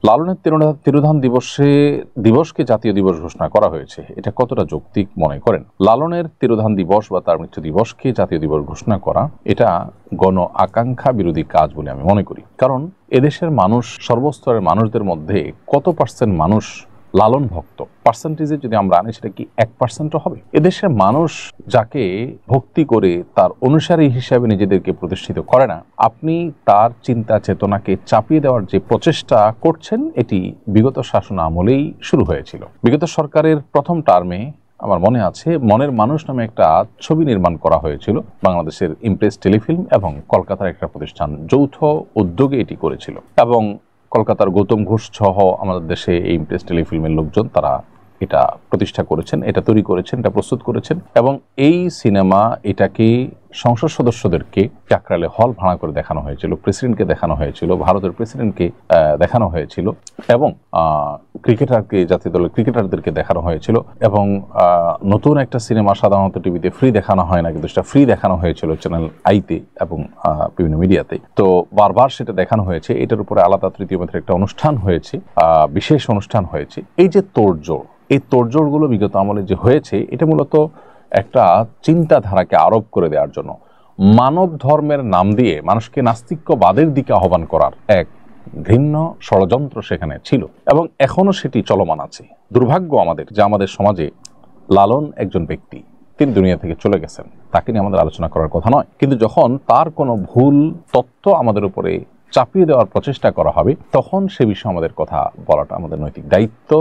লালনের তিরোধান দিবসকে জাতীয় দিবস ঘোষণা করা হয়েছে, এটা কতটা যৌক্তিক মনে করেন? লালনের তিরোধান দিবস বা তার মৃত্যু দিবসকে জাতীয় দিবস ঘোষণা করা এটা গণ আকাঙ্ক্ষা বিরোধী কাজ বলে আমি মনে করি। কারণ এদেশের মানুষ, সর্বস্তরের মানুষদের মধ্যে কত পার্সেন্ট মানুষ লালন ভক্ত? পার্সেন্টেজে যদি আমরা আনি সেটা কি 1%ও হবে? এদেশের মানুষ যাকে ভক্তি করে তার অনুসারী হিসাবে নিজেদেরকে প্রতিষ্ঠিত করে না, আপনি তার চিন্তা চেতনাকে চাপিয়ে দেওয়ার যে প্রচেষ্টা করছেন এটি বিগত শাসন আমলেই শুরু হয়েছিল। বিগত সরকারের প্রথম টার্মে আমার মনে আছে মনের মানুষ নামে একটা ছবি নির্মাণ করা হয়েছিল, বাংলাদেশের ইমপ্রেস টেলিফিল্ম এবং কলকাতার একটা প্রতিষ্ঠান যৌথ উদ্যোগে এটি করেছিল, এবং কলকাতার গৌতম ঘোষ সহ আমাদের দেশে এই ইমপ্রেস টেলিফিল্মের লোকজন তারা এটা প্রতিষ্ঠা করেছেন, এটা তৈরি করেছেন, এটা প্রস্তুত করেছেন। এবং এই সিনেমা এটাকে সংসদ সদস্যদেরকে চাকরালে হল ভাড়া করে দেখানো হয়েছিল, প্রেসিডেন্টকে দেখানো হয়েছিল, ভারতের প্রেসিডেন্টকে দেখানো হয়েছিল, এবং ক্রিকেটারকে, জাতীয় দলের ক্রিকেটারদেরকে দেখানো হয়েছিল। এবং নতুন একটা সিনেমা সাধারণত টিভিতে ফ্রি দেখানো হয় না, কিন্তু সেটা ফ্রি দেখানো হয়েছিল চ্যানেল আইতে এবং বিভিন্ন মিডিয়াতে। তো বারবার সেটা দেখানো হয়েছে। এটার উপরে আলাদা তৃতীয় মাত্রার একটা অনুষ্ঠান হয়েছে, বিশেষ অনুষ্ঠান হয়েছে। এই যে তোড়জোড়, এই তোড়জোড়গুলো বিগত আমলে যে হয়েছে এটা মূলত একটা চিন্তাধারাকে আরোপ করে দেওয়ার জন্য, মানব ধর্মের নাম দিয়ে মানুষকে নাস্তিক্যবাদের দিকে আহ্বান করার এক ঘৃণ্য ষড়যন্ত্র সেখানে ছিল, এবং এখনো সেটি চলমান আছে। দুর্ভাগ্য আমাদের যে আমাদের সমাজে লালন একজন ব্যক্তি, তিনি দুনিয়া থেকে চলে গেছেন, তাকে নিয়ে আমাদের আলোচনা করার কথা নয়, কিন্তু যখন তার কোনো ভুল তথ্য আমাদের উপরে চাপিয়ে দেওয়ার প্রচেষ্টা করা হবে তখন সে বিষয়ে আমাদের কথা বলাটা আমাদের নৈতিক দায়িত্ব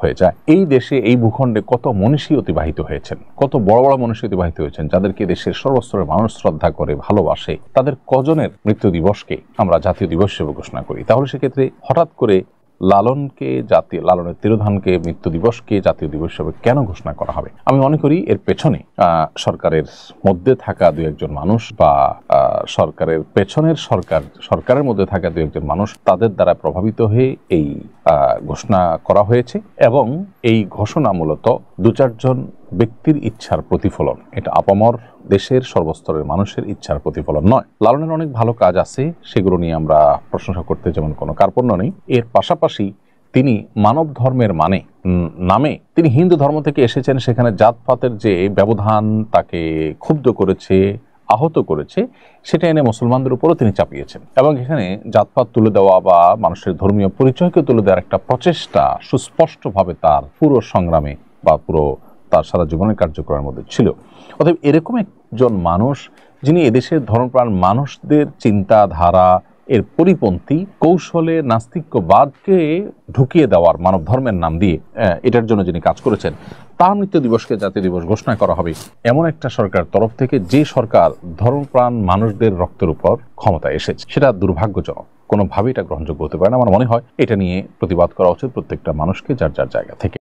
হয়ে যায়। এই দেশে, এই ভূখণ্ডে কত মনীষী অতিবাহিত হয়েছেন, কত বড় বড় মনীষী অতিবাহিত হয়েছেন যাদেরকে দেশের সর্বস্তরের মানুষ শ্রদ্ধা করে, ভালোবাসে। তাদের কজনের মৃত্যু দিবসকে আমরা জাতীয় দিবস হিসেবে ঘোষণা করি? তাহলে সেক্ষেত্রে হঠাৎ করে লালনের তিরোধানকে, মৃত্যু দিবসকে জাতীয় দিবস হিসেবে কেন ঘোষণা করা হবে? আমি মনে করি এর পেছনে সরকারের মধ্যে থাকা দু একজন মানুষ, বা সরকারের মধ্যে থাকা দু একজন মানুষ, তাদের দ্বারা প্রভাবিত হয়ে এই ঘোষণা করা হয়েছে। এবং এই ঘোষণা মূলত দু চারজন ব্যক্তির ইচ্ছার প্রতিফলন, এটা আপামর দেশের সর্বস্তরের মানুষের ইচ্ছার প্রতিফলন নয়। লালনের অনেক ভালো কাজ আছে, সেগুলো নিয়ে আমরা প্রশংসা করতে যেমন কোনো কার্পণ্য নেই। এর পাশাপাশি তিনি মানব ধর্মের নামে তিনি হিন্দু ধর্ম থেকে এসেছেন, সেখানে জাতপাতের যে ব্যবধান তাকে ক্ষুব্ধ করেছে, আহত করেছে, সেটা এনে মুসলমানদের উপরও তিনি চাপিয়েছেন। এবং এখানে জাতপাত তুলে দেওয়া বা মানুষের ধর্মীয় পরিচয়কে তুলে দেওয়ার একটা প্রচেষ্টা সুস্পষ্টভাবে তার পুরো সংগ্রামে বা পুরো তার সারা জীবনের কার্যক্রমের মধ্যে ছিল। অতএব এরকম একজন মানুষ, যিনি এদেশের ধর্মপ্রাণ মানুষদের চিন্তাধারা এর পরিপন্থী কৌশলে নাস্তিক্যবাদকে ঢুকিয়ে দেওয়ার, মানব ধর্মের নাম দিয়ে এটার জন্য যিনি কাজ করেছেন, তার মৃত্যু দিবসকে জাতীয় দিবস ঘোষণা করা হবে এমন একটা সরকার তরফ থেকে, যে সরকার ধর্মপ্রাণ মানুষদের রক্তের উপর ক্ষমতায় এসেছে, সেটা দুর্ভাগ্যজনক। কোনোভাবেই এটা গ্রহণযোগ্য হতে পারে না। আমার মনে হয় এটা নিয়ে প্রতিবাদ করা উচিত প্রত্যেকটা মানুষকে যার যার জায়গা থেকে।